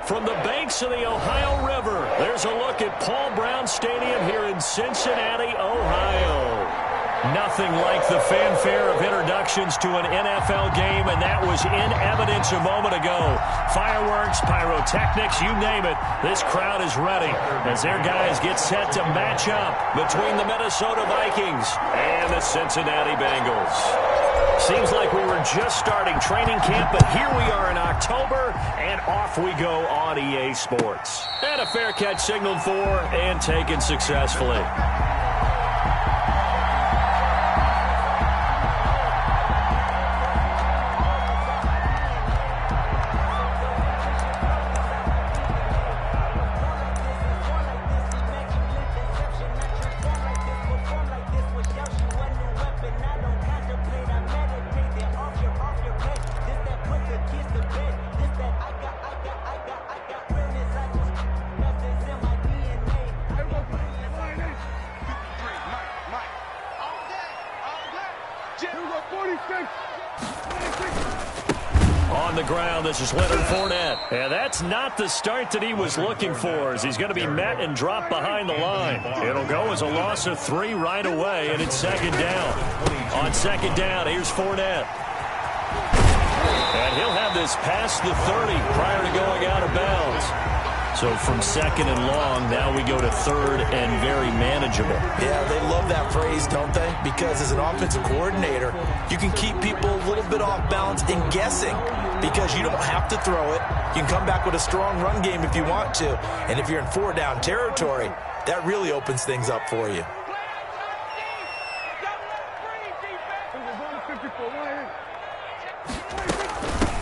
From the banks of the Ohio River, there's a look at Paul Brown Stadium here in Cincinnati, Ohio. Nothing like the fanfare of introductions to an NFL game, and that was in evidence a moment ago. Fireworks, pyrotechnics, you name it. This crowd is ready as their guys get set to match up between the Minnesota Vikings and the Cincinnati Bengals. Seems like we were just starting training camp, but here we are in October, and off we go on EA Sports. And a fair catch signaled for and taken successfully. On the ground, this is Leonard Fournette. And that's not the start that he was looking for, as he's going to be met and dropped behind the line. It'll go as a loss of 3 right away, and it's second down. On second down, here's Fournette. And he'll have this past the 30 prior to going out of bounds. So from second and long, now we go to third and very manageable. Yeah, they love that phrase, don't they? Because as an offensive coordinator, you can keep people a little bit off balance and guessing because you don't have to throw it. You can come back with a strong run game if you want to. And if you're in 4-down territory, that really opens things up for you.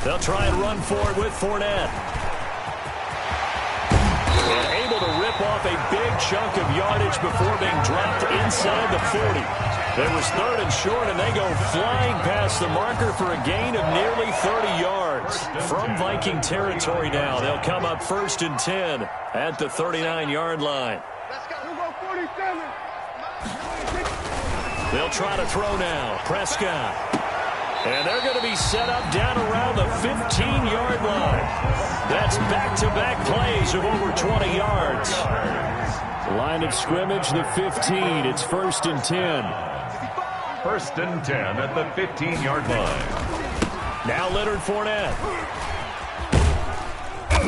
They'll try and run forward with Fournette. And able to rip off a big chunk of yardage before being dropped inside the 40. There was third and short, and they go flying past the marker for a gain of nearly 30 yards. From Viking territory now, they'll come up first and 10 at the 39-yard line. They'll try to throw now. Prescott. And they're going to be set up down around the 15-yard line. That's back-to-back plays of over 20 yards. Line of scrimmage, the 15. It's first and 10. First and 10 at the 15-yard line. Now Leonard Fournette.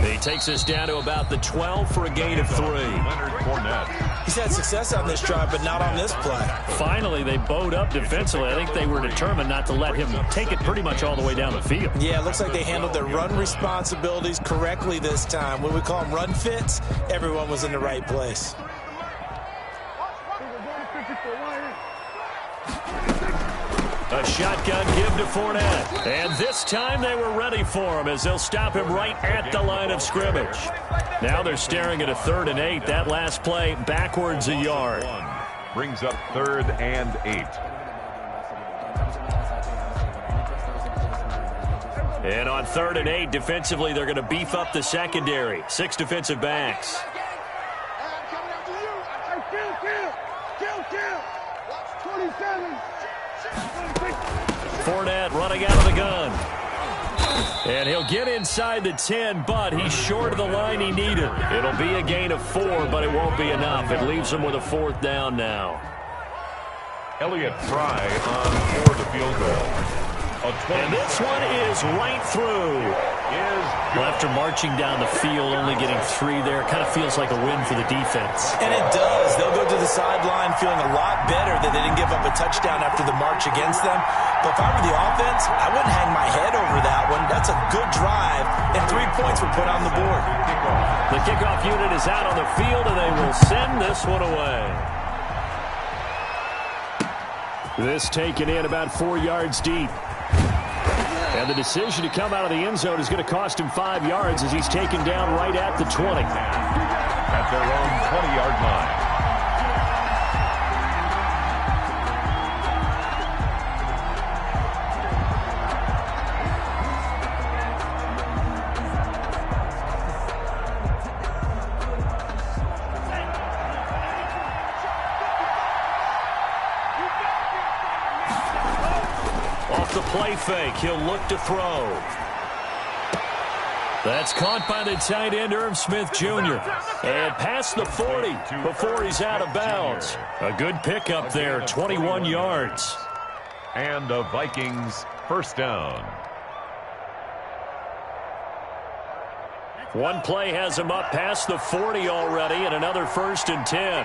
He takes us down to about the 12 for a gain of 3. Leonard Fournette. He's had success on this drive, but not on this play. Finally, they bowed up defensively. I think they were determined not to let him take it pretty much all the way down the field. Yeah, it looks like they handled their run responsibilities correctly this time. When we call them run fits, everyone was in the right place. A shotgun give to Fournette. And this time they were ready for him as they'll stop him right at the line of scrimmage. Now they're staring at a 3rd and 8. That last play backwards a yard. Brings up 3rd and 8. And on 3rd and 8, defensively, they're going to beef up the secondary. 6 defensive backs. Fournette running out of the gun. And he'll get inside the 10, but he's short of the line he needed. It'll be a gain of 4, but it won't be enough. It leaves him with a 4th down now. Elliott Fry on for the field goal. And this one is right through. Well, after marching down the field, only getting 3 there, kind of feels like a win for the defense. And it does. They'll go to the sideline feeling a lot better that they didn't give up a touchdown after the march against them. But if I were the offense, I wouldn't hang my head over that one. That's a good drive, and 3 points were put on the board. The kickoff unit is out on the field, and they will send this one away. This taken in about 4 yards deep. And the decision to come out of the end zone is going to cost him 5 yards as he's taken down right at the 20. At their own 20-yard line. Off the play fake, he'll look to throw. That's caught by the tight end, Irv Smith Jr. And past the 40 before he's out of bounds. A good pickup there, 21 yards. And the Vikings first down. One play has him up past the 40 already, and another 1st and 10.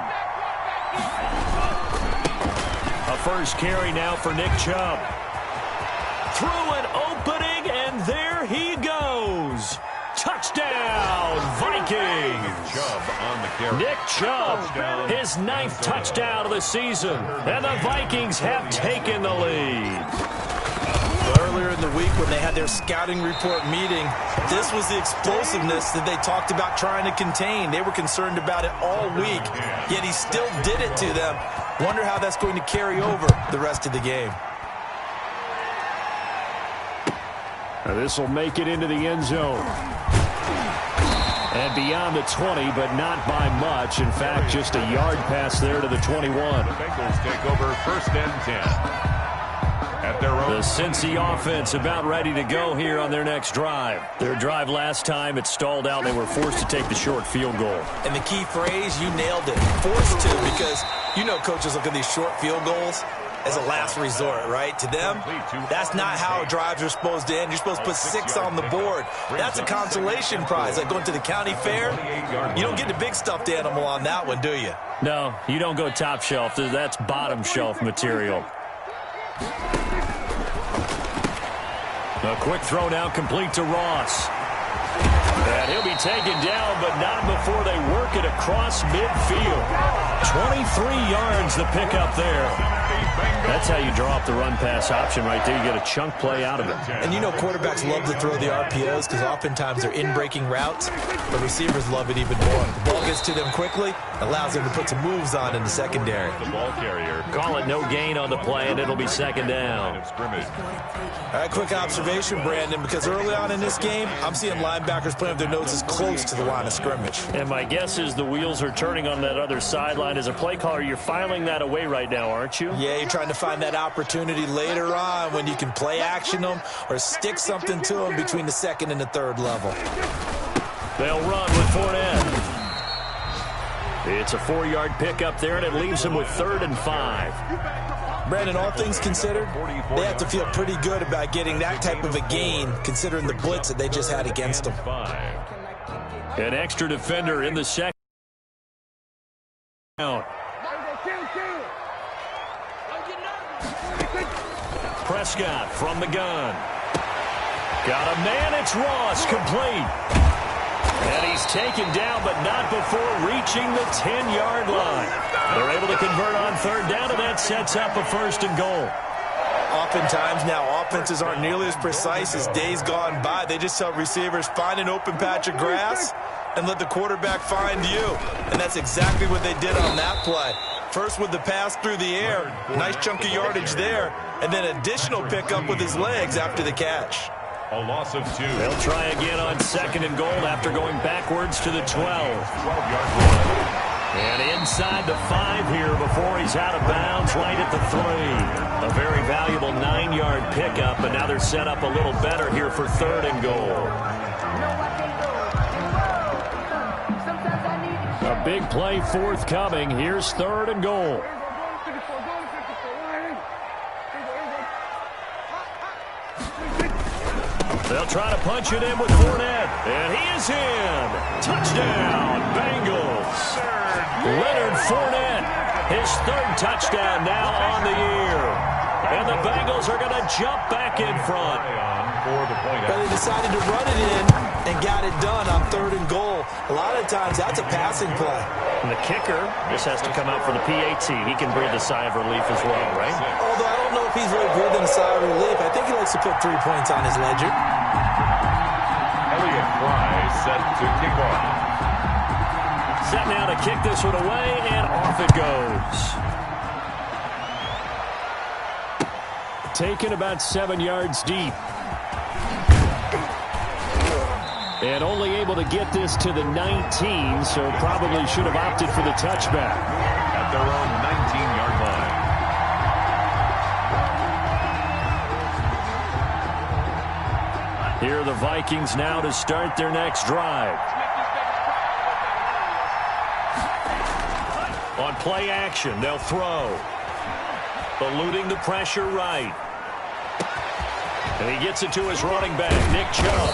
A first carry now for Nick Chubb. Through an opening, and there he goes. Touchdown, Vikings! Nick Chubb, his 9th touchdown of the season, and the Vikings have taken the lead. Earlier in the week when they had their scouting report meeting, this was the explosiveness that they talked about trying to contain. They were concerned about it all week, yet he still did it to them. Wonder how that's going to carry over the rest of the game. This will make it into the end zone. And beyond the 20, but not by much. In fact, just a yard pass there to the 21. The Bengals take over 1st and 10. At their own. The Cincy offense about ready to go here on their next drive. Their drive last time, it stalled out. They were forced to take the short field goal. And the key phrase, you nailed it. Forced to, because you know coaches look at these short field goals as a last resort, right? To them, that's not how drives are supposed to end. You're supposed to put 6 on the board. That's a consolation prize. Like going to the county fair, you don't get the big stuffed animal on that one, do you? No, you don't go top shelf. That's bottom shelf material. A quick throw now complete to Ross. And he'll be taken down, but not before they work it across midfield. 23 yards the pickup there. That's how you draw up the run-pass option right there. You get a chunk play out of it. And you know quarterbacks love to throw the RPOs because oftentimes they're in-breaking routes. The receivers love it even more. The ball gets to them quickly, allows them to put some moves on in the secondary. The ball carrier. Call it no gain on the play, and it'll be 2nd down. All right, quick observation, Brandon, because early on in this game, I'm seeing linebackers playing with their noses close to the line of scrimmage. And my guess is the wheels are turning on that other sideline. As a play caller, you're filing that away right now, aren't you? Yeah, you're trying to find that opportunity later on when you can play action them or stick something to them between the 2nd and the 3rd level. They'll run with Fournette. It's a 4-yard pickup there, and it leaves them with 3rd and 5. Brandon, all things considered, they have to feel pretty good about getting that type of a gain considering the blitz that they just had against them. An extra defender in the second. Prescott from the gun. Got a man, it's Ross, complete. And he's taken down, but not before reaching the 10-yard line. They're able to convert on 3rd down, and that sets up a 1st and goal. Oftentimes now, offenses aren't nearly as precise as days gone by. They just tell receivers, find an open patch of grass and let the quarterback find you. And that's exactly what they did on that play. First with the pass through the air, nice chunk of yardage there, and then additional pickup with his legs after the catch. A loss of 2. They'll try again on 2nd and goal after going backwards to the 12. 12-yard line. And inside the 5 here before he's out of bounds, right at the 3. A very valuable 9-yard pickup, but now they're set up a little better here for 3rd and goal. A big play forthcoming. Here's 3rd and goal. They'll try to punch it in with Fournette. And he is in. Touchdown, Bengals. Leonard Fournette, his 3rd touchdown now on the year. And the Bengals are going to jump back in front. But they decided to run it in and got it done on 3rd and goal. A lot of times that's a passing play. And the kicker just has to come out for the PAT. He can breathe a sigh of relief as well, right? Although I don't know if he's really breathing a sigh of relief. I think he likes to put 3 points on his ledger. Elliott Fry set to kick off. Set now to kick this one away, and off it goes. Taken about 7 yards deep. And only able to get this to the 19, so probably should have opted for the touchback. At their own 19-yard line. Here are the Vikings now to start their next drive. On play action, they'll throw. Eluding the pressure right. And he gets it to his running back, Nick Chubb.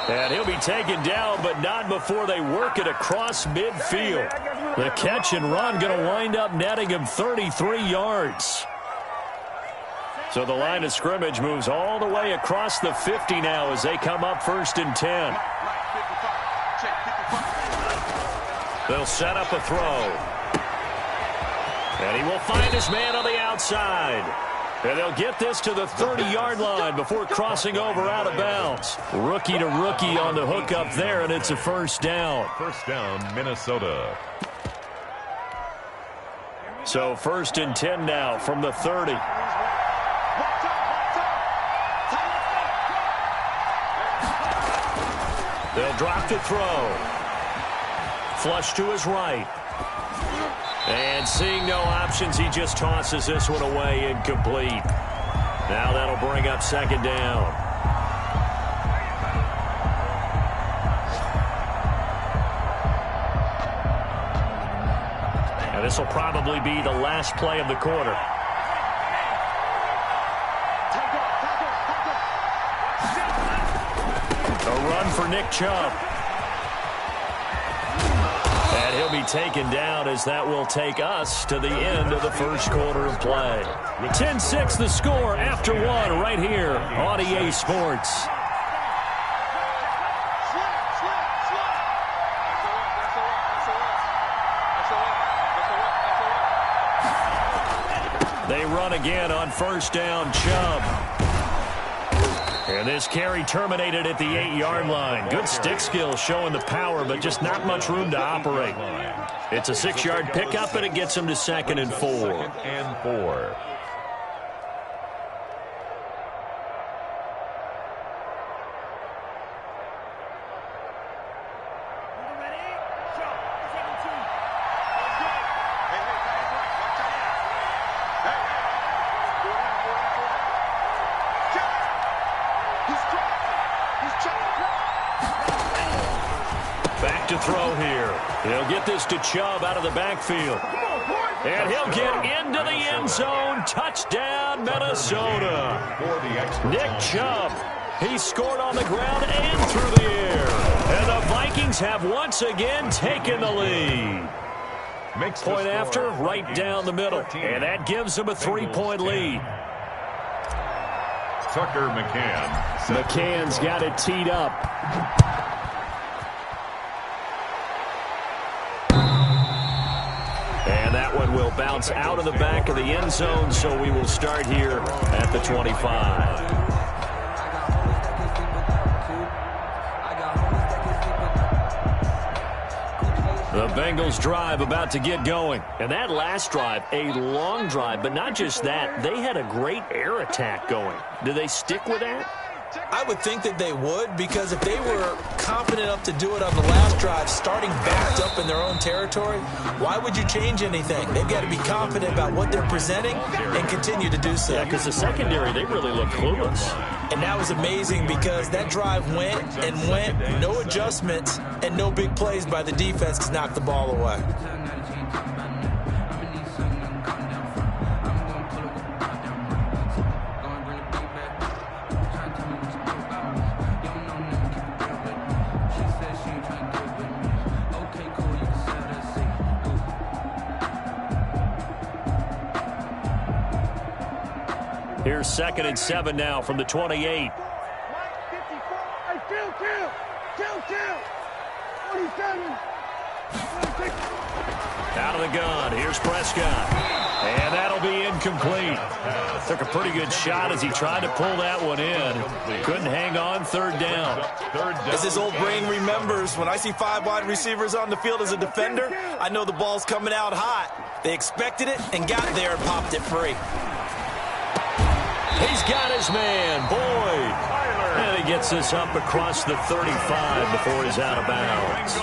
And he'll be taken down, but not before they work it across midfield. The catch and run going to wind up netting him 33 yards. So the line of scrimmage moves all the way across the 50 now as they come up 1st and 10. They'll set up a throw. And he will find his man on the outside. And they'll get this to the 30-yard line before crossing over out of bounds. Rookie to rookie on the hook up there, and it's a 1st down. 1st down, Minnesota. So 1st and 10 now from the 30. They'll drop to throw. Flush to his right. And seeing no options, he just tosses this one away, incomplete. Now that'll bring up 2nd down. And this will probably be the last play of the quarter. A run for Nick Chubb. And he'll be taken down as that will take us to the end of the 1st quarter of play. 10-6 the score after 1 right here on EA Sports. They run again on 1st down, Chubb. And this carry terminated at the 8-yard line. Good stick skills showing the power, but just not much room to operate. It's a 6-yard pickup, and it gets him to 2nd and 4. 2nd and 4. Back to throw here. He'll get this to Chubb out of the backfield. And he'll get into the end zone. Touchdown, Minnesota. Nick Chubb. He scored on the ground and through the air. And the Vikings have once again taken the lead. Point after, right down the middle. And that gives them a 3-point lead. Tucker McCann. McCann's got it teed up. And that one will bounce out of the back of the end zone, so we will start here at the 25. The Bengals drive about to get going. And that last drive, a long drive, but not just that. They had a great air attack going. Do they stick with that? I would think that they would, because if they were confident enough to do it on the last drive, starting backed up in their own territory, why would you change anything? They've got to be confident about what they're presenting and continue to do so. Yeah, because the secondary, they really looked clueless. And that was amazing because that drive went and went, no adjustments, and no big plays by the defense to knock the ball away. Here's 2nd and 7 now from the 28. Out of the gun. Here's Prescott. And that'll be incomplete. Took a pretty good shot as he tried to pull that one in. Couldn't hang on. 3rd down. As his old brain remembers, when I see 5 wide receivers on the field as a defender, I know the ball's coming out hot. They expected it and got there and popped it free. He's got his man, Boyd. And he gets this up across the 35 before he's out of bounds.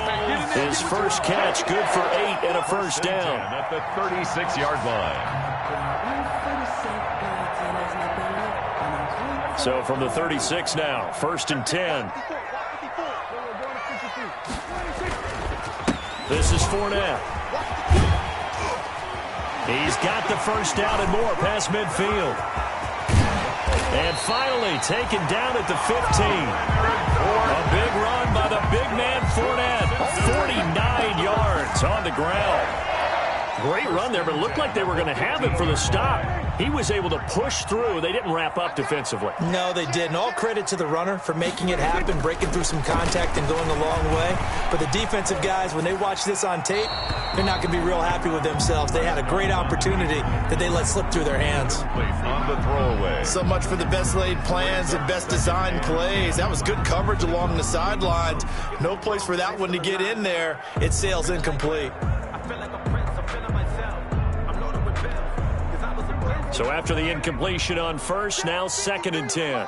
His first catch, good for 8 and a 1st down. At the 36-yard line. So from the 36 now, 1st and 10. This is Fournette. He's got the first down and more past midfield. And finally taken down at the 15. A big run by the big man Fournette. 49 yards on the ground. Great run there, but it looked like they were going to have him for the stop. He was able to push through. They didn't wrap up defensively. No, they didn't. All credit to the runner for making it happen, breaking through some contact and going a long way. But the defensive guys, when they watch this on tape, they're not going to be real happy with themselves. They had a great opportunity that they let slip through their hands. On the throwaway. So much for the best laid plans and best designed plays. That was good coverage along the sidelines. No place for that one to get in there. It sails incomplete. So after the incompletion on first, now 2nd and 10.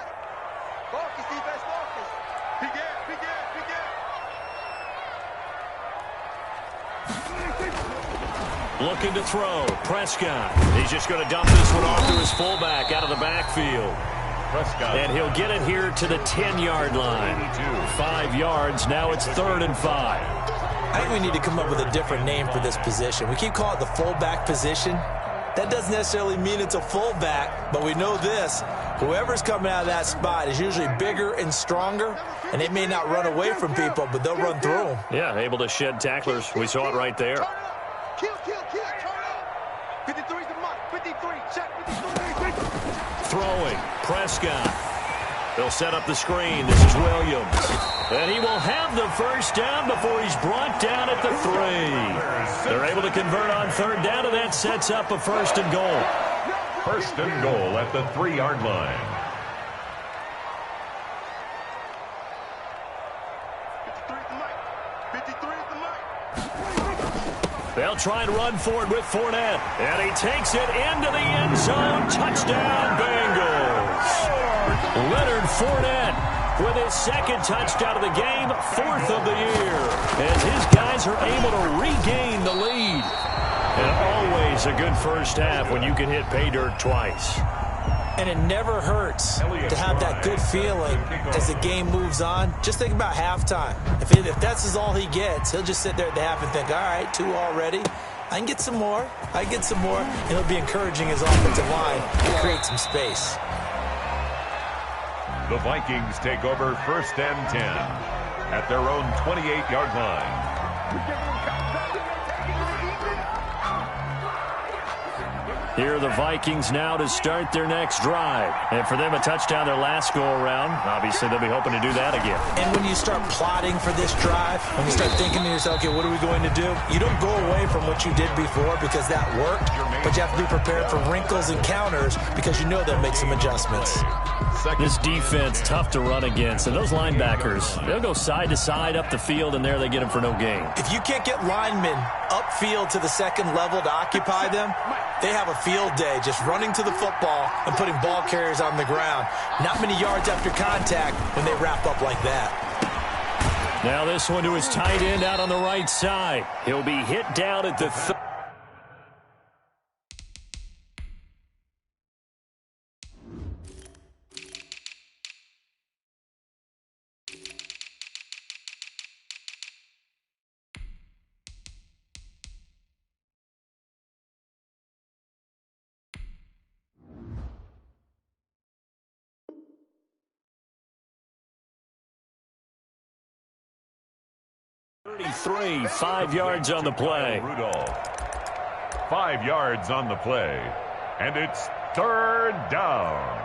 Looking to throw. Prescott. He's just going to dump this one off to his fullback out of the backfield. Prescott. And he'll get it here to the 10-yard line. 5 yards. Now it's 3rd and 5. I think we need to come up with a different name for this position. We keep calling it the fullback position. That doesn't necessarily mean it's a fullback, but we know this. Whoever's coming out of that spot is usually bigger and stronger, and they may not run away from people, but they'll run through them. Yeah, able to shed tacklers. We saw it right there. Throwing. Prescott. They'll set up the screen. This is Williams. And he will have the first down before he's brought down at the 3. They're able to convert on 3rd down, and that sets up a 1st and goal. 1st and goal at the 3-yard line. They'll try and run for it with Fournette. And he takes it into the end zone. Touchdown, Bengals. Leonard Fournette with his 2nd touchdown of the game, 4th of the year, as his guys are able to regain the lead. And always a good first half when you can hit pay dirt twice. And it never hurts to have that good feeling as the game moves on. Just think about halftime. If that's all he gets, he'll just sit there at the half and think, all right, 2 already. I can get some more. I can get some more. And he'll be encouraging his offensive line to create some space. The Vikings take over 1st and 10 at their own 28-yard line. Here are the Vikings now to start their next drive. And for them, a touchdown their last go-around. Obviously, they'll be hoping to do that again. And when you start plotting for this drive, when you start thinking to yourself, okay, what are we going to do? You don't go away from what you did before because that worked, but you have to be prepared for wrinkles and counters because you know they'll make some adjustments. This defense, tough to run against. And those linebackers, they'll go side to side up the field, and there they get them for no gain. If you can't get linemen upfield to the 2nd level to occupy them, they have a field day just running to the football and putting ball carriers on the ground. Not many yards after contact when they wrap up like that. Now this one to his tight end out on the right side. He'll be hit down at the 30. .33, 5 yards on the play. Rudolph. 5 yards on the play. And it's 3rd down.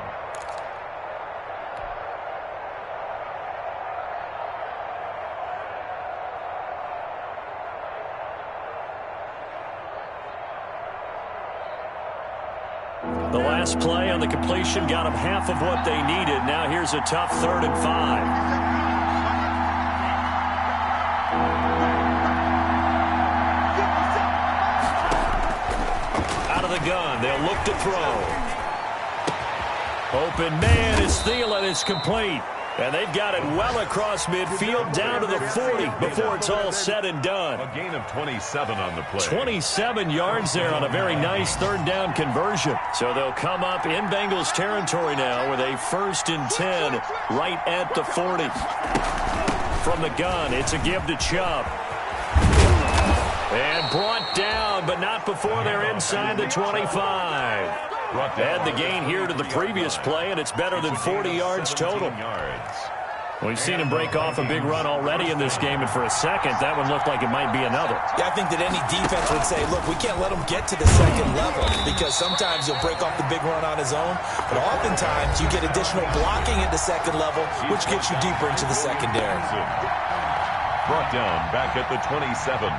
The last play on the completion got them half of what they needed. Now here's a tough 3rd and 5. The gun. They'll look to throw. Open man is Thielen. It's complete. And they've got it well across midfield down to the 40 before it's all said and done. A gain of 27 on the play. 27 yards there on a very nice third down conversion. So they'll come up in Bengals territory now with a 1st and 10 right at the 40. From the gun, it's a give to Chubb. And brought down, but not before they're inside the 25. Add the gain here to the previous play, and it's better than 40 yards total. We've seen him break off a big run already in this game, and for a second, that one looked like it might be another. Yeah, I think that any defense would say, look, we can't let him get to the second level, because sometimes he'll break off the big run on his own, but oftentimes you get additional blocking at the second level, which gets you deeper into the secondary. Brought down back at the 27.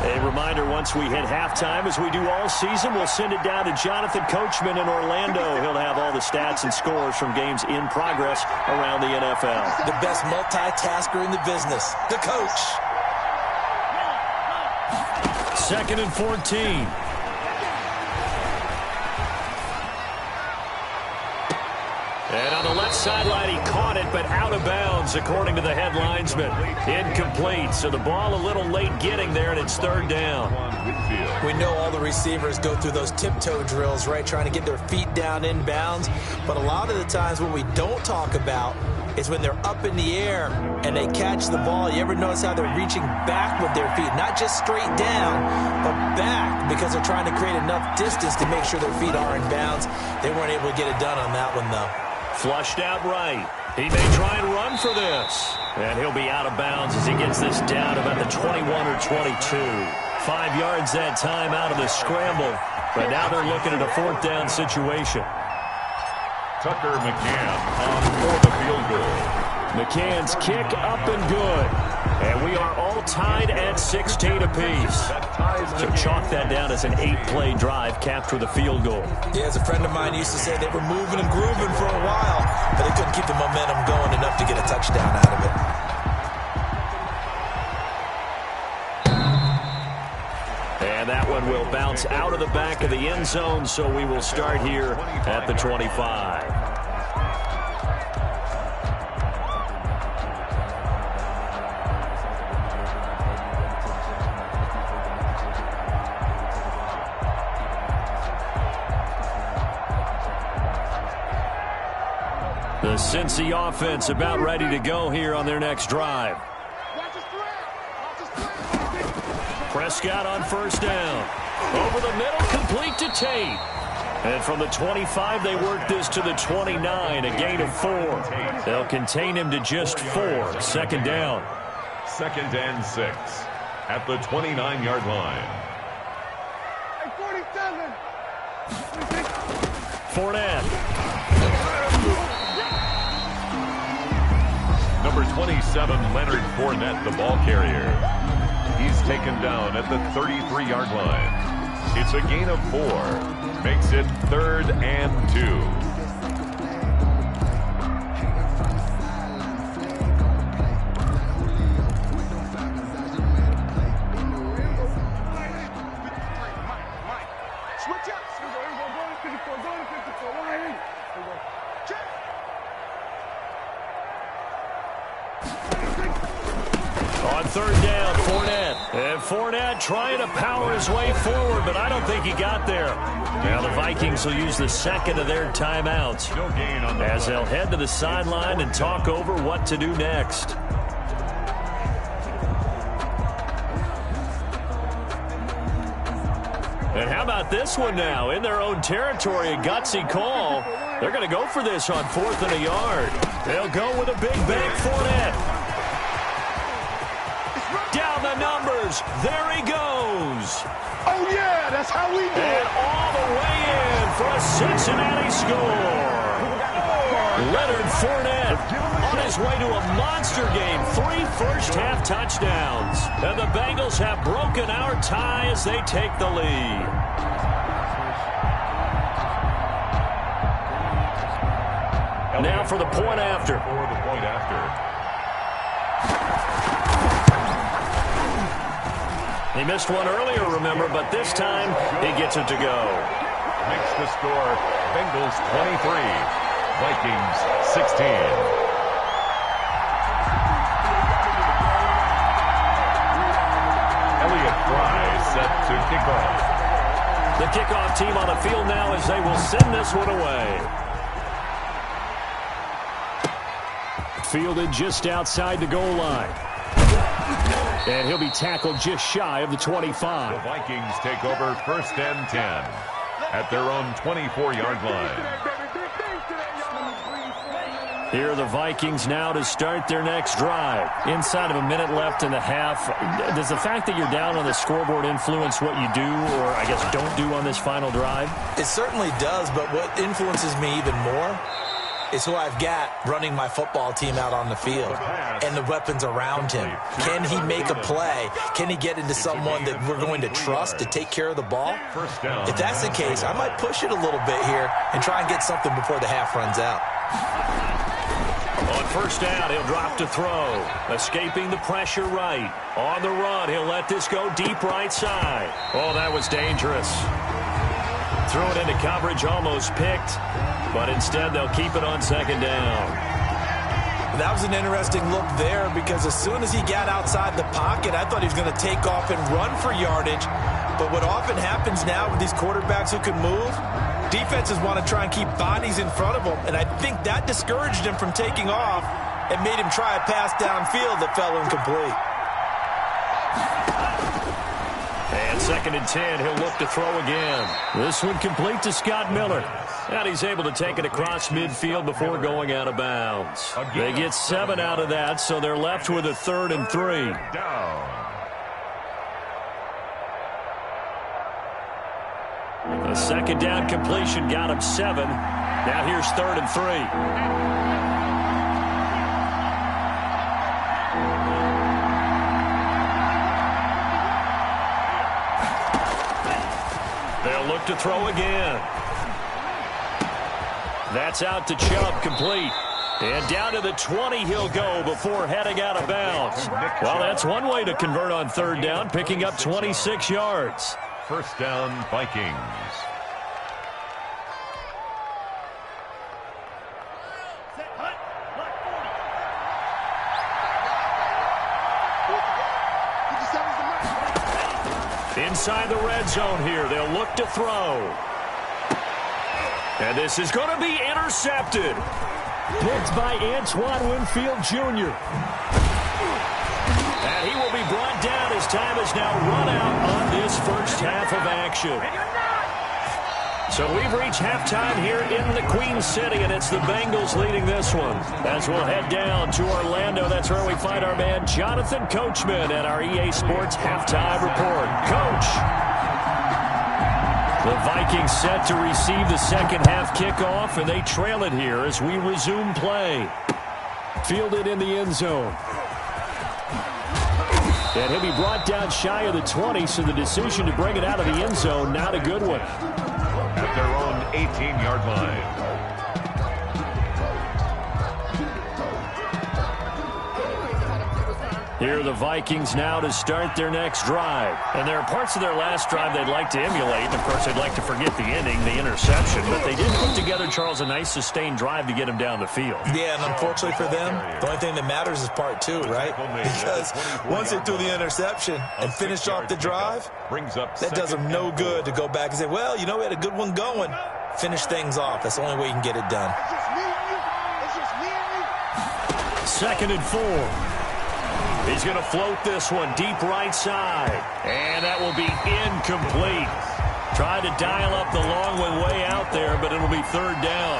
A reminder, once we hit halftime, as we do all season, we'll send it down to Jonathan Coachman in Orlando. He'll have all the stats and scores from games in progress around the NFL. The best multitasker in the business, the coach. 2nd and 14. And on the left sideline, he caught it, but out of bounds, according to the head linesman. Incomplete, so the ball a little late getting there, and it's 3rd down. We know all the receivers go through those tiptoe drills, right, trying to get their feet down in bounds. But a lot of the times what we don't talk about is when they're up in the air and they catch the ball. You ever notice how they're reaching back with their feet? Not just straight down, but back, because they're trying to create enough distance to make sure their feet are in bounds. They weren't able to get it done on that one, though. Flushed out right. He may try and run for this. And he'll be out of bounds as he gets this down about the 21 or 22. 5 yards that time out of the scramble. But now they're looking at a 4th down situation. Tucker McCann on for the field goal. McCann's kick up and good. And we are all tied at 16 apiece. So chalk that down as an 8-play drive capped with a field goal. Yeah, as a friend of mine used to say, they were moving and grooving for a while, but they couldn't keep the momentum going enough to get a touchdown out of it. And that one will bounce out of the back of the end zone, so we will start here at the 25. The Cincy offense about ready to go here on their next drive. Prescott on 1st down. Over the middle, complete to Tate. And from the 25, they work this to the 29, a gain of 4. They'll contain him to just 4. 2nd down. 2nd and 6 at the 29-yard line. Fournette. Number 27, Leonard Fournette, the ball carrier. He's taken down at the 33-yard line. It's a gain of 4. Makes it 3rd and 2. On 3rd down, Fournette. And Fournette trying to power his way forward, but I don't think he got there. Now the Vikings will use the 2nd of their timeouts as they'll head to the sideline and talk over what to do next. And how about this one now? In their own territory, a gutsy call. They're going to go for this on 4th and a yard. They'll go with a big bank, Fournette. Down the numbers. There he goes. Oh, yeah, that's how we do it. And all the way in for a Cincinnati score. Leonard Fournette on his way to a monster game. 3 first-half touchdowns. And the Bengals have broken our tie as they take the lead. Now for the point after. He missed one earlier, remember, but this time he gets it to go. Makes the score Bengals 23, Vikings 16. Elliott Fry set to kick off. The kickoff team on the field now as they will send this one away. Fielded just outside the goal line. And he'll be tackled just shy of the 25. The Vikings take over 1st and 10 at their own 24-yard line. Here are the Vikings now to start their next drive. Inside of a minute left in the half. Does the fact that you're down on the scoreboard influence what you do, or I guess don't do on this final drive? It certainly does, but what influences me even more is who I've got running my football team out on the field and the weapons around him. Can he make a play? Can he get into someone that we're going to trust to take care of the ball? If that's the case, I might push it a little bit here and try and get something before the half runs out. On 1st down, he'll drop to throw. Escaping the pressure right. On the run, he'll let this go deep right side. Oh, that was dangerous. Throw it into coverage, almost picked. But instead, they'll keep it on 2nd down. That was an interesting look there because as soon as he got outside the pocket, I thought he was going to take off and run for yardage. But what often happens now with these quarterbacks who can move, defenses want to try and keep bodies in front of them. And I think that discouraged him from taking off and made him try a pass downfield that fell incomplete. And 2nd and 10, he'll look to throw again. This one complete to Scott Miller. And he's able to take it across midfield before going out of bounds. They get 7 out of that, so they're left with a 3rd and 3. A 2nd down completion got him 7. Now here's 3rd and 3. They'll look to throw again. That's out to Chubb, complete. And down to the 20 he'll go before heading out of bounds. Well, that's one way to convert on 3rd down, picking up 26 yards. 1st down, Vikings. Inside the red zone here, they'll look to throw. And this is going to be intercepted. Picked by Antoine Winfield Jr. And he will be brought down as time is now run out on this 1st half of action. So we've reached halftime here in the Queen City, and it's the Bengals leading this one. As we'll head down to Orlando, that's where we find our man Jonathan Coachman at our EA Sports Halftime Report. Coach. The Vikings set to receive the 2nd half kickoff, and they trail it here as we resume play. Fielded in the end zone. And he'll be brought down shy of the 20, so the decision to bring it out of the end zone, not a good one. At their own 18-yard line. Here are the Vikings now to start their next drive. And there are parts of their last drive they'd like to emulate. And, of course, they'd like to forget the ending, the interception. But they did put together, Charles, a nice sustained drive to get him down the field. Yeah, and unfortunately for them, the only thing that matters is part 2, right? Because once they threw the interception and finished off the drive, that does them no good to go back and say, well, you know, we had a good one going. Finish things off. That's the only way you can get it done. 2nd and 4. He's going to float this one deep right side. And that will be incomplete. Tried to dial up the long one way out there, but it'll be 3rd down.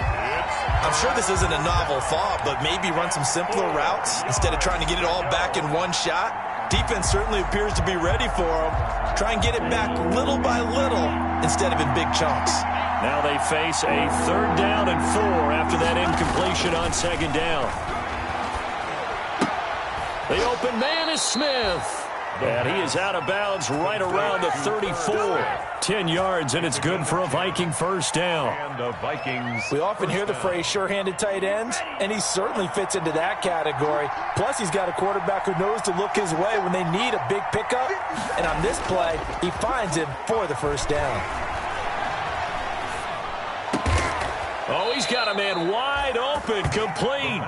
I'm sure this isn't a novel thought, but maybe run some simpler routes instead of trying to get it all back in one shot. Defense certainly appears to be ready for him. Try and get it back little by little instead of in big chunks. Now they face a 3rd down and 4 after that incompletion on 2nd down. The open man is Smith. And he is out of bounds right around the 34. 10 yards, and it's good for a Viking 1st down. And the Vikings. We often hear the phrase sure-handed tight ends, and he certainly fits into that category. Plus, he's got a quarterback who knows to look his way when they need a big pickup. And on this play, he finds him for the 1st down. Oh, he's got a man wide open, complete.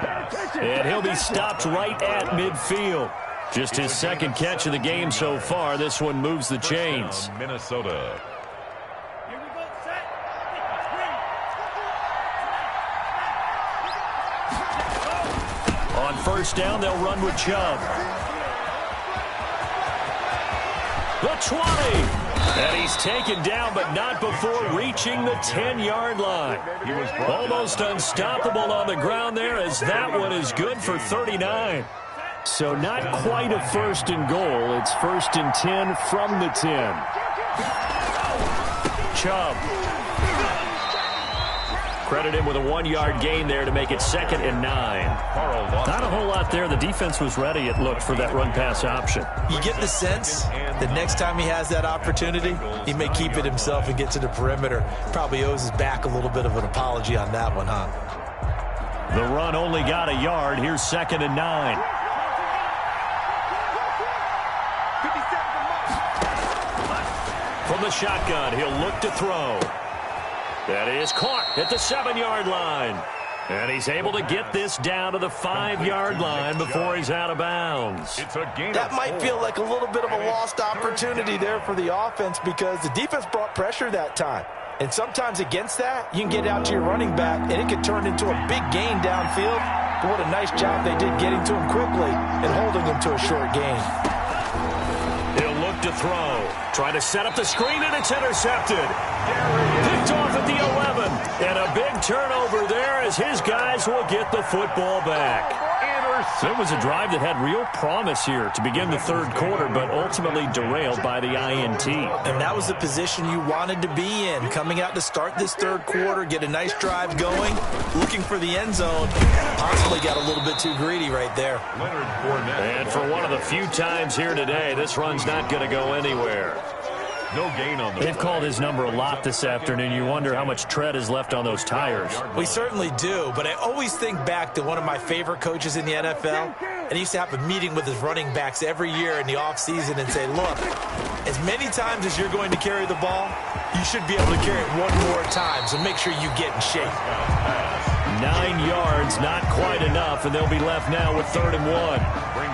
And he'll be stopped right at midfield. Just his second catch of the game so far. This one moves the chains. Minnesota. On first down, they'll run with Chubb. The 20. And he's taken down, but not before reaching the 10-yard line. He was almost unstoppable on the ground there, as that one is good for 39. So not quite a first and goal. It's first and 10 from the 10. Chubb. Credit him with a 1-yard gain there to make it 2nd and 9. Not a whole lot there. The defense was ready, it looked, for that run-pass option. You get the sense that next time he has that opportunity, he may keep it himself and get to the perimeter. Probably owes his back a little bit of an apology on that one, huh? The run only got a yard. Here's 2nd and 9. From the shotgun, he'll look to throw. That is caught at the 7-yard line. And he's able to get this down to the 5-yard line before he's out of bounds. That might feel like a little bit of a lost opportunity there for the offense because the defense brought pressure that time. And sometimes against that, you can get out to your running back, and it can turn into a big gain downfield. But what a nice job they did getting to him quickly and holding him to a short gain. He'll look to throw. Trying to set up the screen, and it's intercepted. Picked off at the 11. And a big turnover there as his guys will get the football back. It was a drive that had real promise here to begin the third quarter, but ultimately derailed by the INT. And that was the position you wanted to be in. Coming out to start this third quarter, get a nice drive going, looking for the end zone. Possibly got a little bit too greedy right there. And for one of the few times here today, this run's not going to go anywhere. No gain on the They've called his number a lot this afternoon. You wonder how much tread is left on those tires. We certainly do, but I always think back to one of my favorite coaches in the NFL, and he used to have a meeting with his running backs every year in the offseason and say, look, as many times as you're going to carry the ball, you should be able to carry it one more time, so make sure you get in shape. 9 yards, not quite enough, and they'll be left now with 3rd and 1.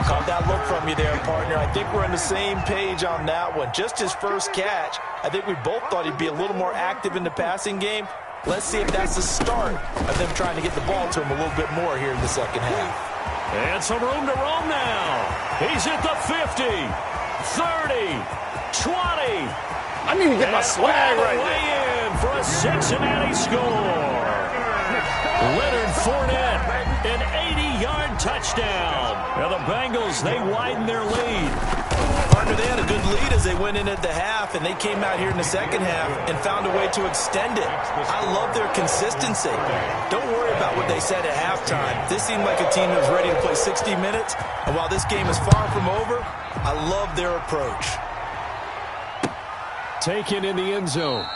Caught that look from you there, partner. I think we're on the same page on that one. Just his first catch, I think we both thought he'd be a little more active in the passing game. Let's see if that's the start of them trying to get the ball to him a little bit more here in the second half. And some room to roam now. He's at the 50, 30, 20. I need to get my swag right there. In for a Cincinnati score. Leonard Fournette, an 80-yard touchdown. Now the Bengals, they widen their lead. Partner, they had a good lead as they went in at the half, and they came out here in the second half and found a way to extend it. I love their consistency. Don't worry about what they said at halftime. This seemed like a team that was ready to play 60 minutes, and while this game is far from over, I love their approach. Taken in the end zone.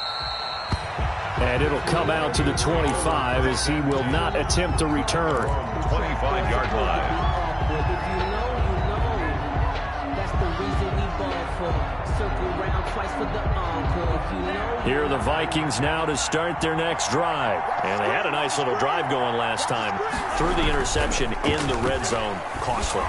And it'll come out to the 25 as he will not attempt to return. 25-yard line. Here are the Vikings now to start their next drive. And they had a nice little drive going last time. Threw the interception in the red zone. Costly.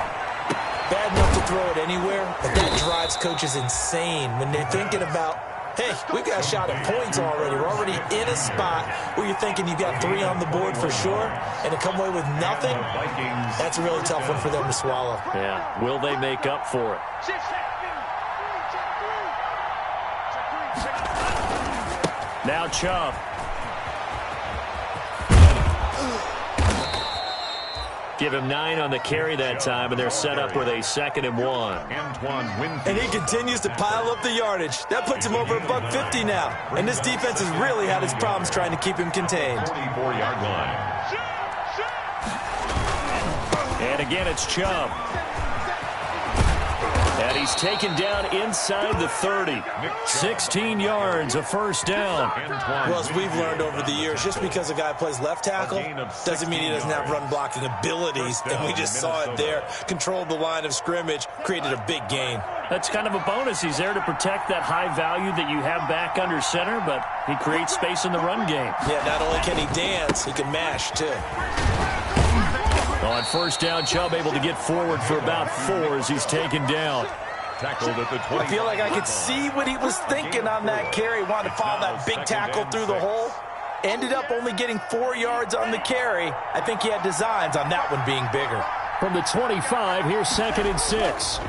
Bad enough to throw it anywhere, but that drives coaches insane when they're thinking about, hey, we've got a shot at points already. We're already in a spot where you're thinking you've got 3 on the board for sure, and to come away with nothing, that's a really tough one for them to swallow. Yeah, will they make up for it? Now Chubb. Give him 9 on the carry that time, and they're set up with a 2nd and 1. And he continues to pile up the yardage. That puts him over $150 now. And this defense has really had its problems trying to keep him contained. 44-yard line. And again, it's Chubb. And he's taken down inside the 30. 16 yards, a first down. Well, as we've learned over the years, just because a guy plays left tackle doesn't mean he doesn't have run-blocking abilities. And we just saw it there. Controlled the line of scrimmage, created a big gain. That's kind of a bonus. He's there to protect that high value that you have back under center, but he creates space in the run game. Yeah, not only can he dance, he can mash, too. On first down, Chubb able to get forward for about 4 as he's taken down. Tackled at the 20. I feel like I could see what he was thinking on that carry. Wanted to follow that big tackle through the hole. Ended up only getting 4 yards on the carry. I think he had designs on that one being bigger. From the 25, here's 2nd and 6.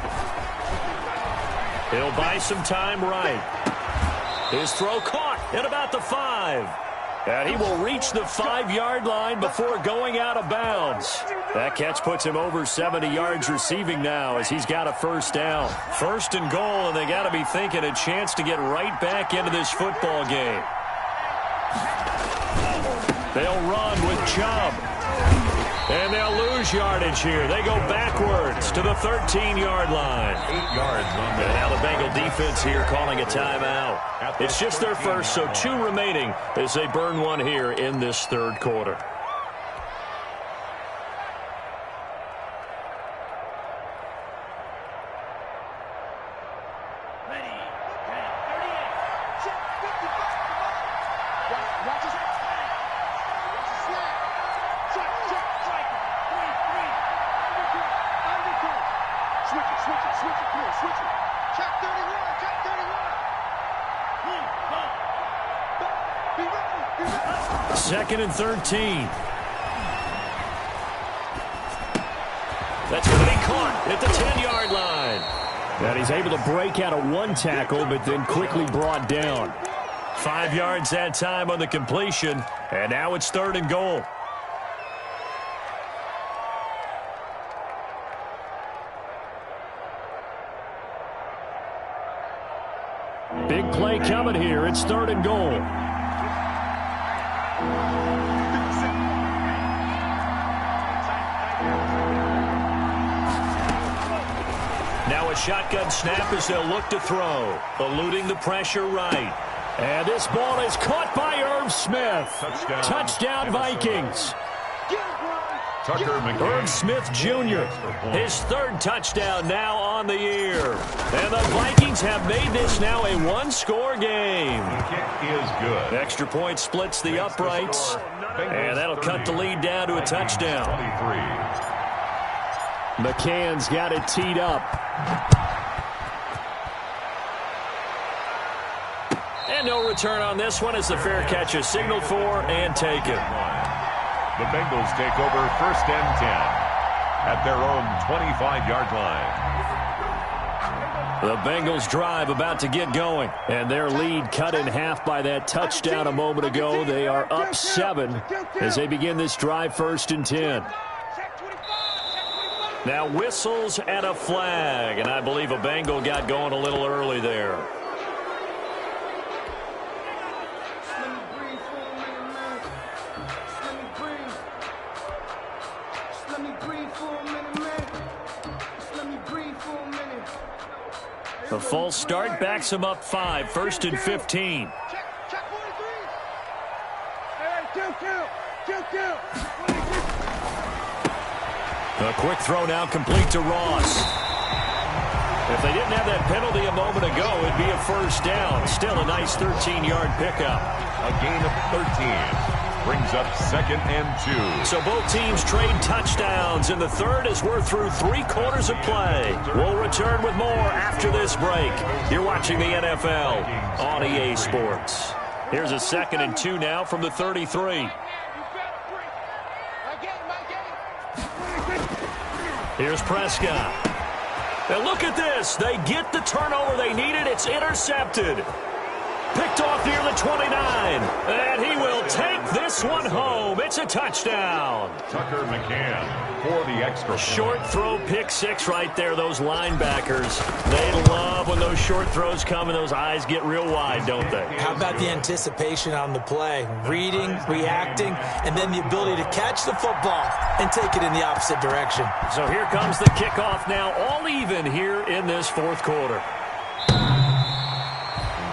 He'll buy some time right. His throw caught at about the 5. And he will reach the 5-yard line before going out of bounds. That catch puts him over 70 yards receiving now as he's got a first down. 1st and goal, and they got to be thinking a chance to get right back into this football game. They'll run with Chubb. And they'll lose yardage here. They go backwards to the 13-yard line. 8 yards on that. And now the Bengal defense here calling a timeout. It's just their first, so 2 remaining as they burn one here in this 3rd quarter. Second and 13. That's going to be caught at the 10-yard line. And he's able to break out of 1 tackle, but then quickly brought down. 5 yards that time on the completion, and now it's 3rd and goal. Big play coming here. It's 3rd and goal. Now a shotgun snap as they'll look to throw. Eluding the pressure right. And this ball is caught by Irv Smith. Touchdown Vikings. Irv Smith Jr., his 3rd touchdown now on the year. And the Vikings have made this now a 1-score game. Is good. Extra point splits the uprights. And that'll cut the lead down to a touchdown. 23. McCann's got it teed up. And no return on this one as the fair catch is signaled for and taken. The Bengals take over 1st and 10 at their own 25-yard line. The Bengals drive about to get going, and their lead cut in half by that touchdown a moment ago. They are up 7 as they begin this drive 1st and 10. Now whistles and a flag, and I believe a Bengal got going a little early there. The false start backs him up 5, 1st and 15. A quick throw now complete to Ross. If they didn't have that penalty a moment ago, it'd be a first down. Still a nice 13-yard pickup. A gain of 13. Brings up 2nd and 2. So both teams trade touchdowns in the 3rd as we're through 3 quarters of play. We'll return with more after this break. You're watching the NFL on EA Sports. Here's a 2nd and 2 now from the 33. Here's Prescott. And look at this. They get the turnover they needed. It's intercepted. Picked off near the 29. And he will take this one home. It's It's a touchdown. Tucker McCann for the extra point. Short throw, pick six right there. Those linebackers, they love when those short throws come and those eyes get real wide, don't they? How about the anticipation on the play? Reading, reacting, and then the ability to catch the football and take it in the opposite direction. So here comes the kickoff now, all even here in this fourth quarter.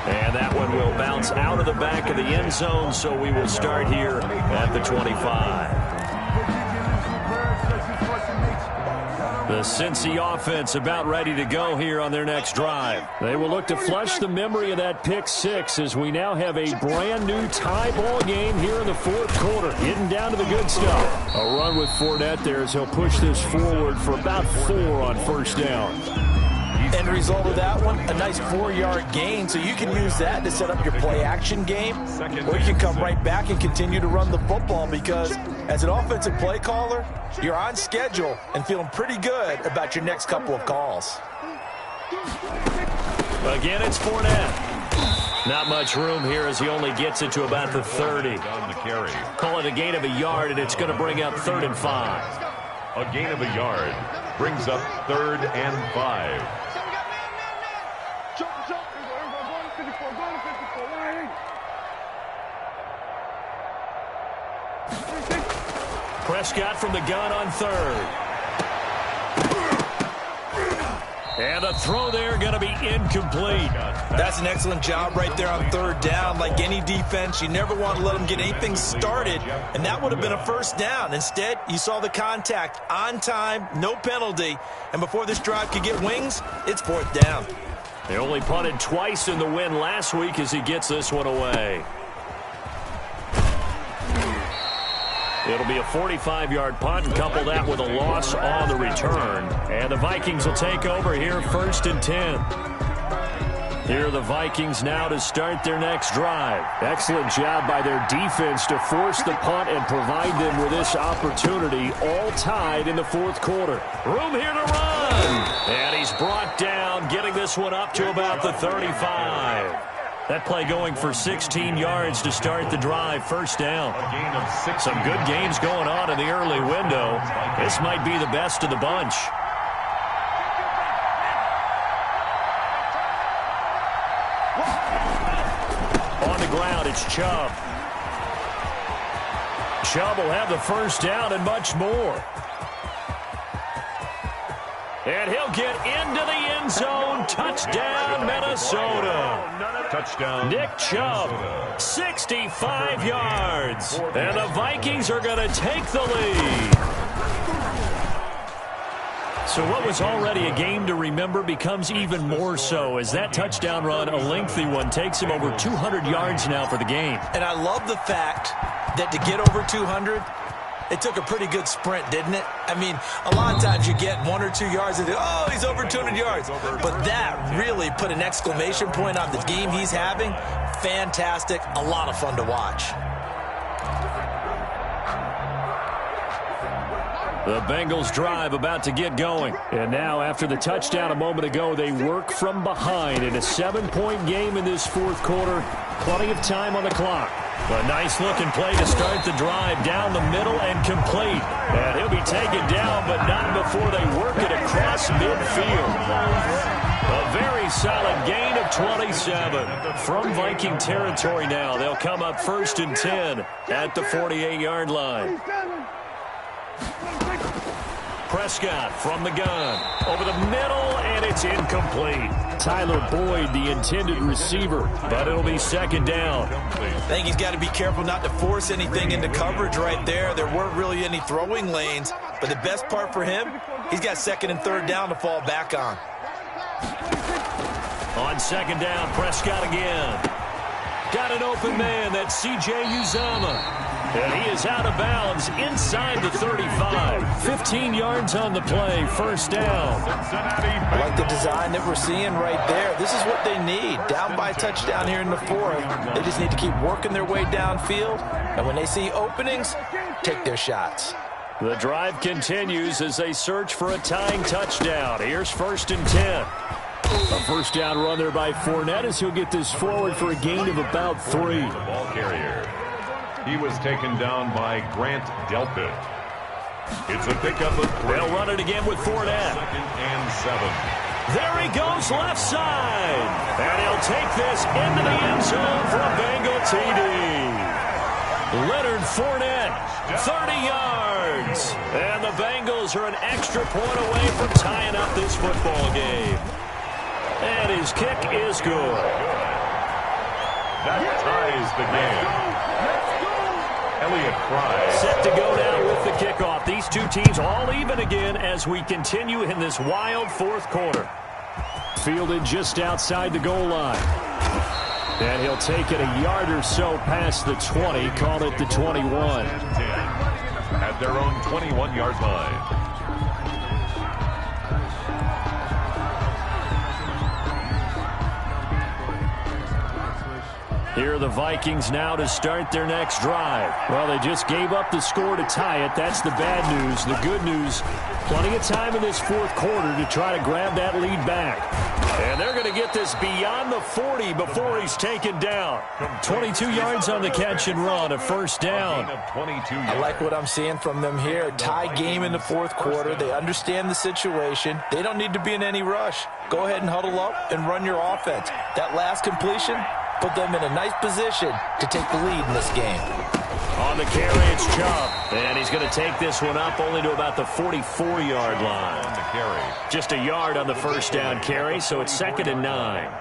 And that one will bounce out of the back of the end zone, so we will start here at the 25. The Cincy offense about ready to go here on their next drive. They will look to flush the memory of that pick six as we now have a brand-new tie ball game here in the fourth quarter. Getting down to the good stuff. A run with Fournette there as he'll push this forward for about 4 on first down. End result of that one, a nice 4-yard gain, so you can use that to set up your play-action game, or you can come right back and continue to run the football because as an offensive play caller, you're on schedule and feeling pretty good about your next couple of calls. Again, it's Fournette. Not much room here as he only gets it to about the 30. Call it a gain of a yard, and it's going to bring up 3rd and 5. A gain of a yard brings up 3rd and 5. Prescott from the gun on 3rd. And a throw there going to be incomplete. That's an excellent job right there on 3rd down. Like any defense, you never want to let them get anything started, and that would have been a first down. Instead, you saw the contact on time, no penalty, and before this drive could get wings, it's 4th down. They only punted twice in the win last week as he gets this one away. It'll be a 45-yard punt and couple that with a loss on the return. And the Vikings will take over here 1st and 10. Here are the Vikings now to start their next drive. Excellent job by their defense to force the punt and provide them with this opportunity, all tied in the fourth quarter. Room here to run. And he's brought down, getting this one up to about the 35. That play going for 16 yards to start the drive, 1st down. Some good games going on in the early window. This might be the best of the bunch. On the ground, it's Chubb. Chubb will have the 1st down and much more. And he'll get into the end zone. Touchdown, Minnesota. Touchdown. Nick Chubb, 65 yards. And the Vikings are going to take the lead. So what was already a game to remember becomes even more so as that touchdown run, a lengthy one, takes him over 200 yards now for the game. And I love the fact that to get over 200, it took a pretty good sprint, didn't it? I mean, a lot of times you get 1 or 2 yards and oh, he's over 200 yards. But that really put an exclamation point on the game he's having. Fantastic. A lot of fun to watch. The Bengals drive about to get going. And now, after the touchdown a moment ago, they work from behind in a 7-point game in this fourth quarter. Plenty of time on the clock. A nice-looking play to start the drive down the middle and complete. And he'll be taken down, but not before they work it across midfield. A very solid gain of 27. From Viking territory now, they'll come up 1st and 10 at the 48-yard line. Prescott from the gun. Over the middle, and it's incomplete. Tyler Boyd, the intended receiver, but it'll be 2nd down. I think he's got to be careful not to force anything into coverage right there. There weren't really any throwing lanes, but the best part for him, he's got 2nd and 3rd down to fall back on. On 2nd down, Prescott again. Got an open man, that's C.J. Uzomah. And he is out of bounds inside the 35. 15 yards on the play, 1st down. I like the design that we're seeing right there. This is what they need. Down by a touchdown here in the 4th. They just need to keep working their way downfield. And when they see openings, take their shots. The drive continues as they search for a tying touchdown. Here's 1st and 10. A 1st down run there by Fournette as he'll get this forward for a gain of about 3. The ball carrier. He was taken down by Grant Delpit. It's a pickup of 3. They'll run it again with Fournette. 2nd and 7. There he goes left side. And he'll take this into the end zone for a Bengal TD. Leonard Fournette, 30 yards. And the Bengals are an extra point away from tying up this football game. And his kick is good. That ties the game. Elliott Fry set to go down with the kickoff. These two teams all even again as we continue in this wild fourth quarter. Fielded just outside the goal line. And he'll take it a yard or so past the 20, call it the 21. At their own 21-yard line. Here are the Vikings now to start their next drive. Well, they just gave up the score to tie it. That's the bad news. The good news, plenty of time in this fourth quarter to try to grab that lead back. And they're going to get this beyond the 40 before he's taken down. 22 yards on the catch and run, a first down. I like what I'm seeing from them here. Tie game in the fourth quarter. They understand the situation. They don't need to be in any rush. Go ahead and huddle up and run your offense. That last completion put them in a nice position to take the lead in this game. On the carry, it's Chubb. And he's going to take this one up only to about the 44-yard line. On the carry. Just a yard on the first down carry, so it's 2nd and 9.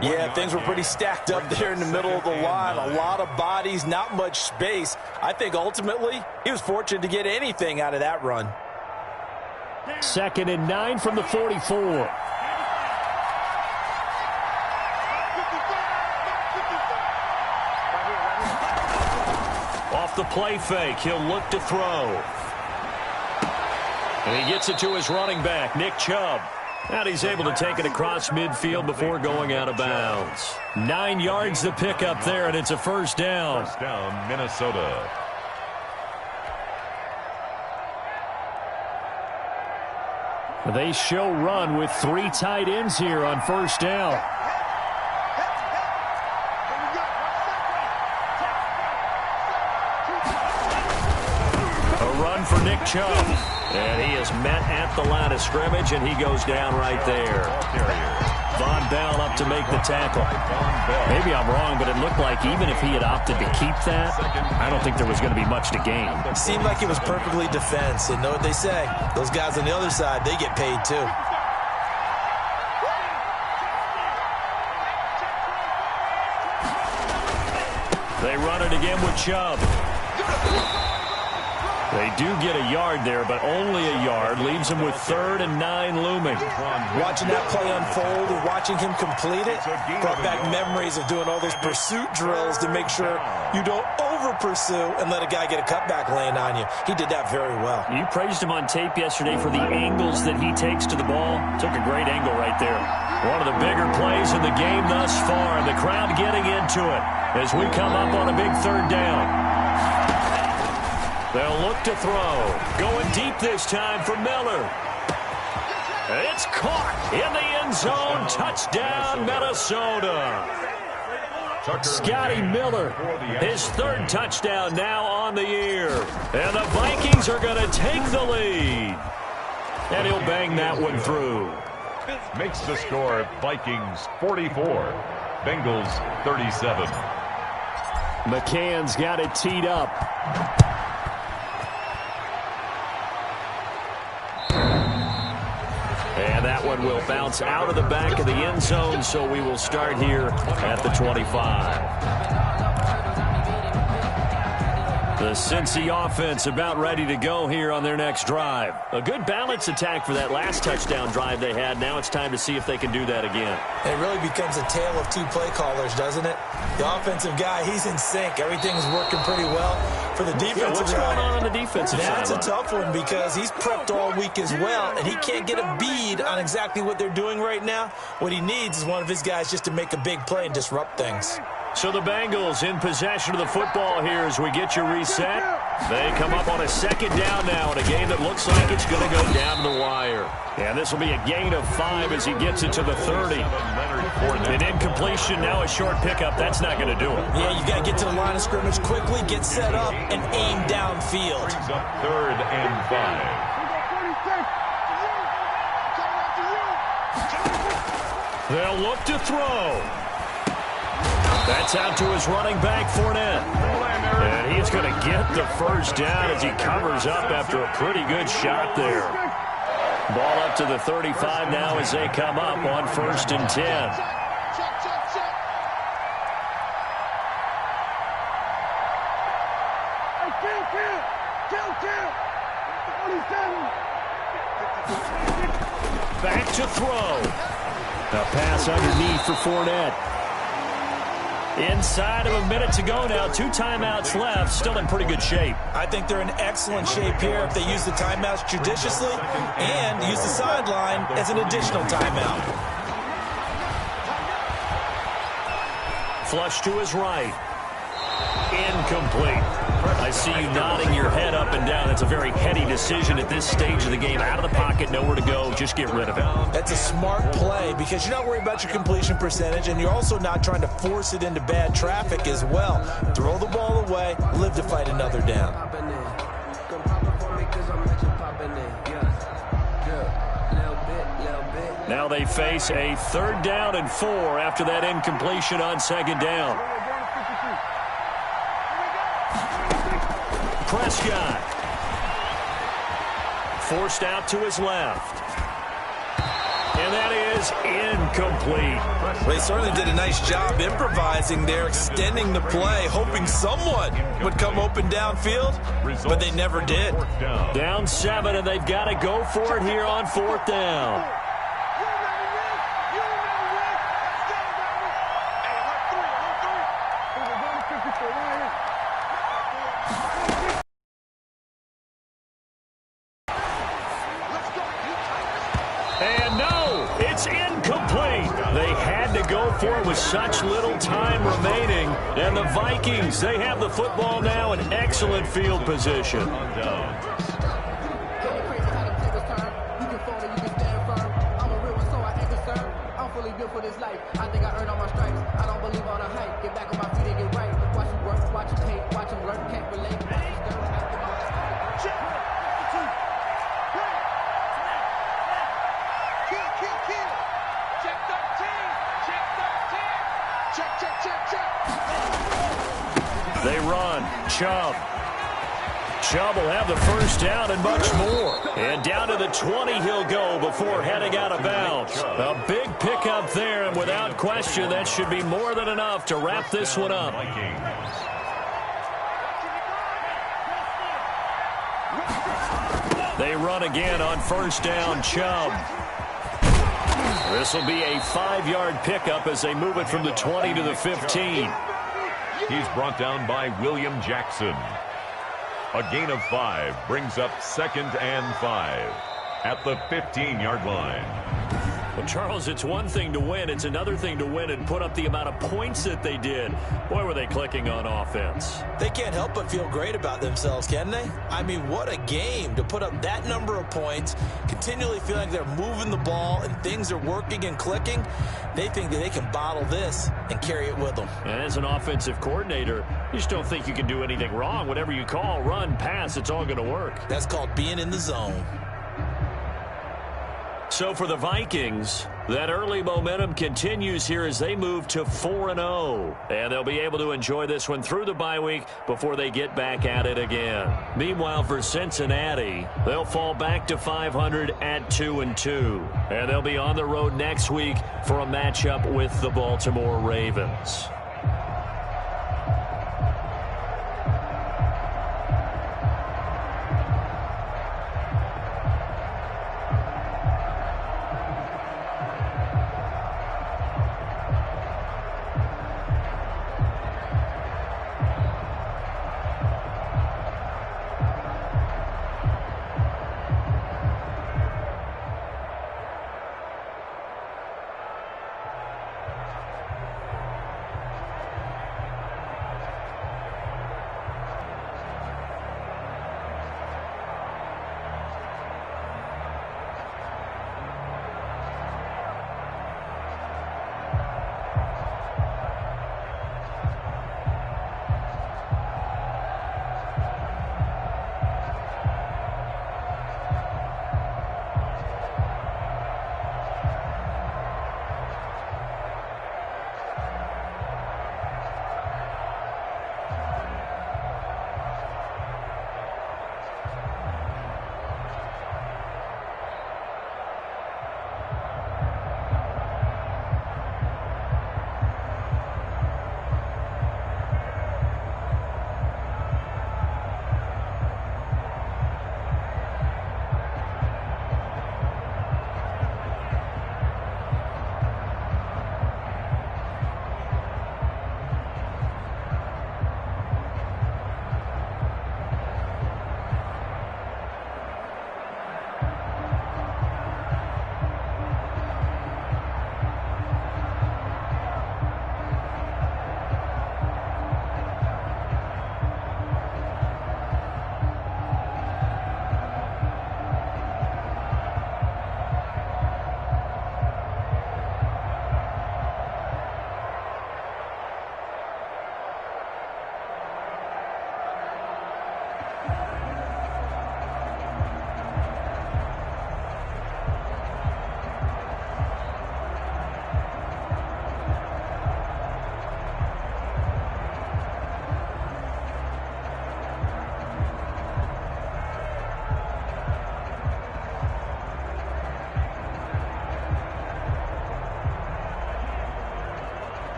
Yeah, things were pretty stacked up there in the middle of the line. A lot of bodies, not much space. I think ultimately he was fortunate to get anything out of that run. 2nd and 9 from the 44. Off the play fake, he'll look to throw. And he gets it to his running back, Nick Chubb. And he's able to take it across midfield before going out of bounds. 9 yards to pick up there, and it's a first down. First down, Minnesota. They show run with 3 tight ends here on first down. For Nick Chubb. And he is met at the line of scrimmage, and he goes down right there. Von Bell up to make the tackle. Maybe I'm wrong, but it looked like even if he had opted to keep that, I don't think there was going to be much to gain. It seemed like it was perfectly defense. And know what they say? Those guys on the other side, they get paid too. They run it again with Chubb. They do get a yard there, but only a yard. Leaves him with 3rd and 9 looming. Watching that play unfold and watching him complete it brought back memories of doing all those pursuit drills to make sure you don't over-pursue and let a guy get a cutback laying on you. He did that very well. You praised him on tape yesterday for the angles that he takes to the ball. Took a great angle right there. One of the bigger plays in the game thus far, and the crowd getting into it as we come up on a big 3rd down. They'll look to throw. Going deep this time for Miller. It's caught in the end zone. Touchdown, Minnesota. Scotty Miller, his 3rd touchdown now on the year. And the Vikings are going to take the lead. And he'll bang that one through. Makes the score Vikings 44, Bengals 37. McCann's got it teed up. And that one will bounce out of the back of the end zone, so we will start here at the 25. The Cincy offense about ready to go here on their next drive. A good balance attack for that last touchdown drive they had. Now it's time to see if they can do that again. It really becomes a tale of 2 play callers, doesn't it? The offensive guy, he's in sync. Everything's working pretty well. For the defensive what's guy, going on the defensive side? That's a tough one because he's prepped all week as well, and he can't get a bead on exactly what they're doing right now. What he needs is one of his guys just to make a big play and disrupt things. So the Bengals in possession of the football here as we get you reset. They come up on a second down now in a game that looks like it's going to go down to the wire. And this will be a gain of 5 as he gets it to the 30. An incompletion, now a short pickup. That's not going to do it. Yeah, you've got to get to the line of scrimmage quickly, get set up, and aim downfield. Brings up 3rd and 5. They'll look to throw. That's out to his running back, Fournette. And he's going to get the first down as he covers up after a pretty good shot there. Ball up to the 35 now as they come up on 1st and 10. Back to throw. A pass underneath for Fournette. Inside of a minute to go now. 2 timeouts left. Still in pretty good shape. I think they're in excellent shape here if they use the timeouts judiciously and use the sideline as an additional timeout. Flush to his right. Incomplete. I see you nodding your head up and down. That's a very heady decision at this stage of the game. Out of the pocket, nowhere to go. Just get rid of it. That's a smart play because you're not worried about your completion percentage, and you're also not trying to force it into bad traffic as well. Throw the ball away, live to fight another down. Now they face a 3rd down and 4 after that incompletion on 2nd down. Prescott. Forced out to his left. And that is incomplete. Well, they certainly did a nice job improvising there, extending the play, hoping someone would come open downfield, but they never did. Down 7, and they've got to go for it here on 4th down. And no, it's incomplete. They had to go for it with such little time remaining. And the Vikings, they have the football now in excellent field position. They run. Chubb. Chubb will have the first down and much more. And down to the 20 he'll go before heading out of bounds. A big pickup there, and without question, that should be more than enough to wrap this one up. They run again on 1st down. Chubb. This will be a 5-yard pickup as they move it from the 20 to the 15. He's brought down by William Jackson. A gain of 5 brings up 2nd and 5 at the 15-yard line. Well, Charles, it's one thing to win. It's another thing to win and put up the amount of points that they did. Boy, were they clicking on offense. They can't help but feel great about themselves, can they? I mean, what a game to put up that number of points, continually feel like they're moving the ball and things are working and clicking. They think that they can bottle this and carry it with them. And as an offensive coordinator, you just don't think you can do anything wrong. Whatever you call, run, pass, it's all going to work. That's called being in the zone. So for the Vikings, that early momentum continues here as they move to 4-0. And they'll be able to enjoy this one through the bye week before they get back at it again. Meanwhile, for Cincinnati, they'll fall back to 500 at 2-2. And they'll be on the road next week for a matchup with the Baltimore Ravens.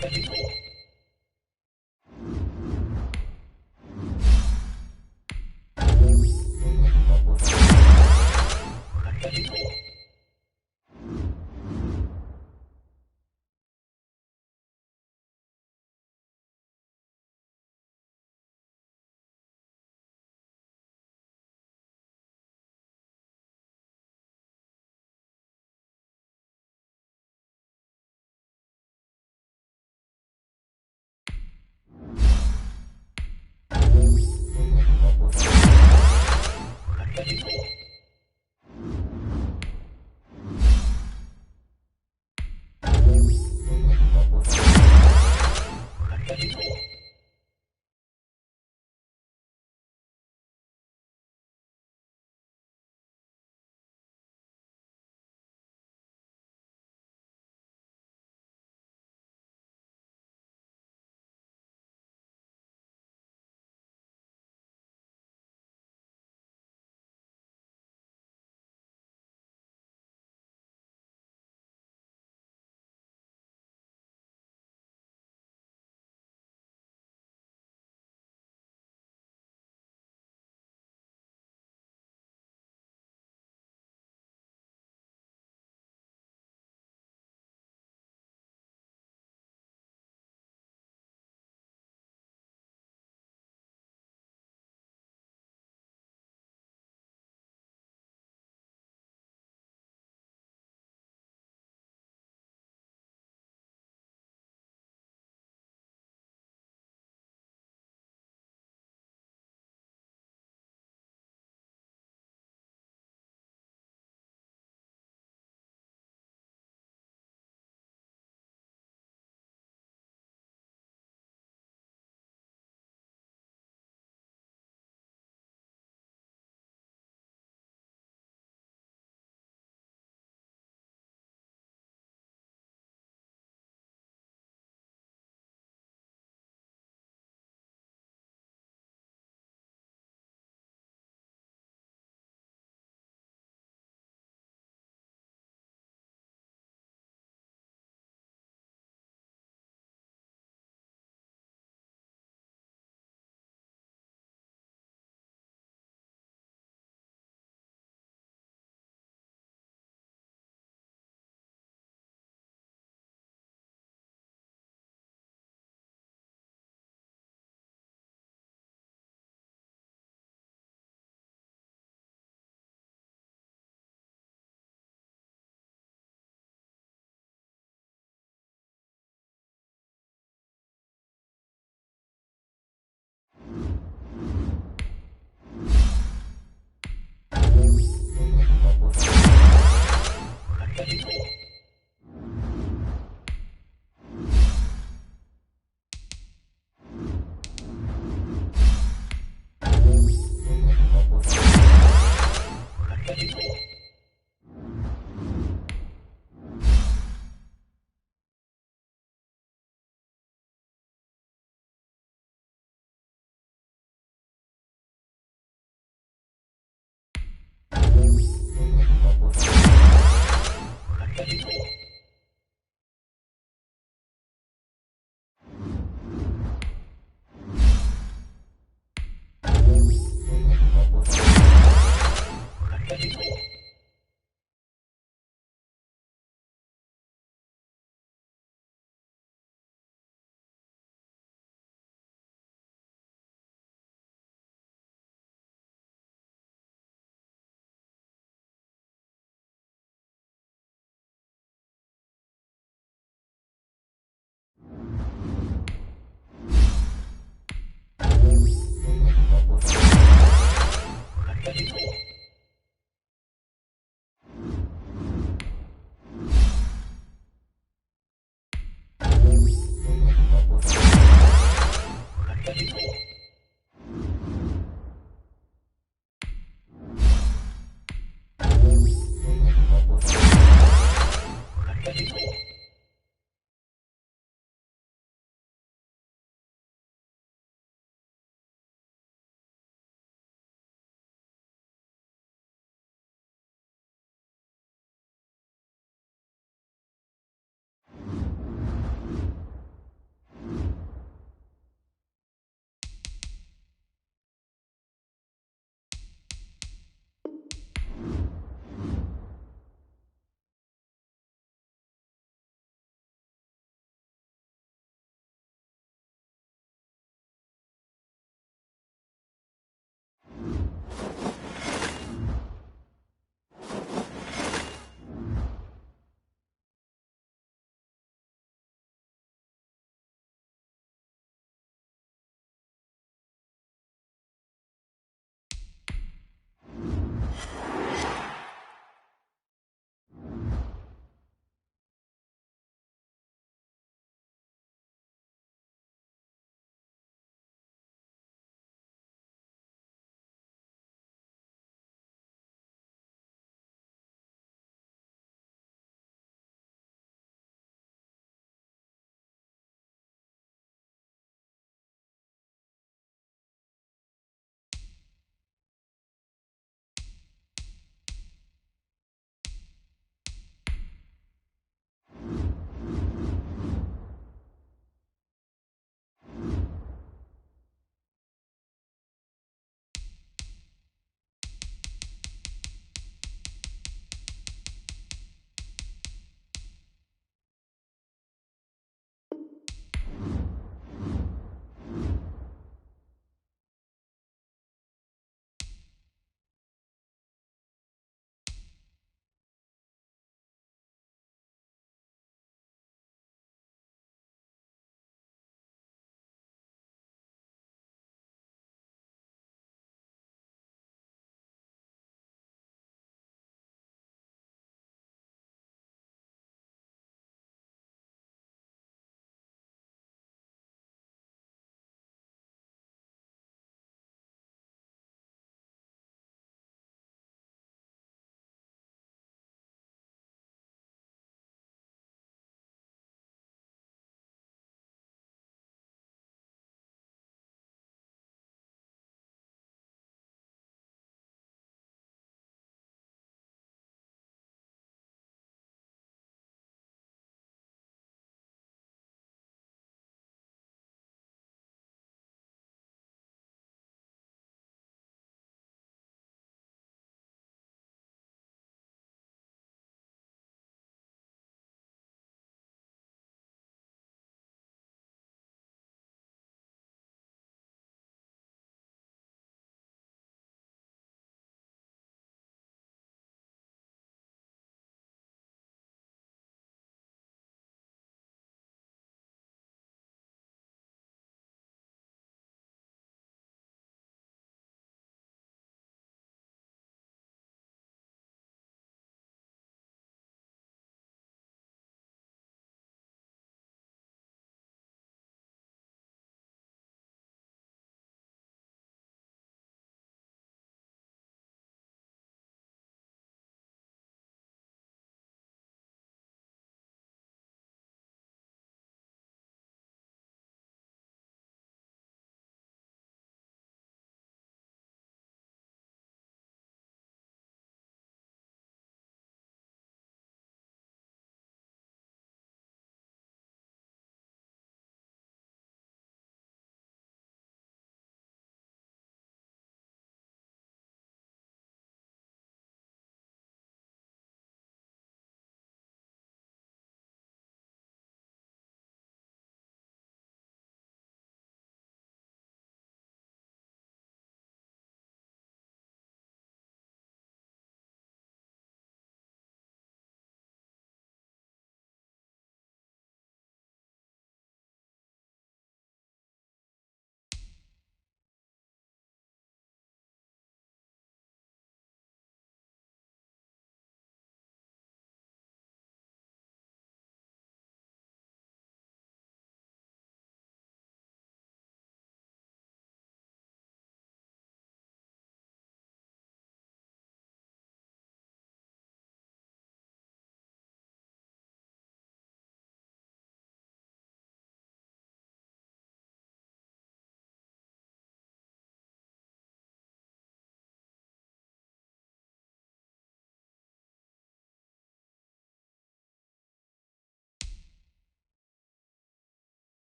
Thank you.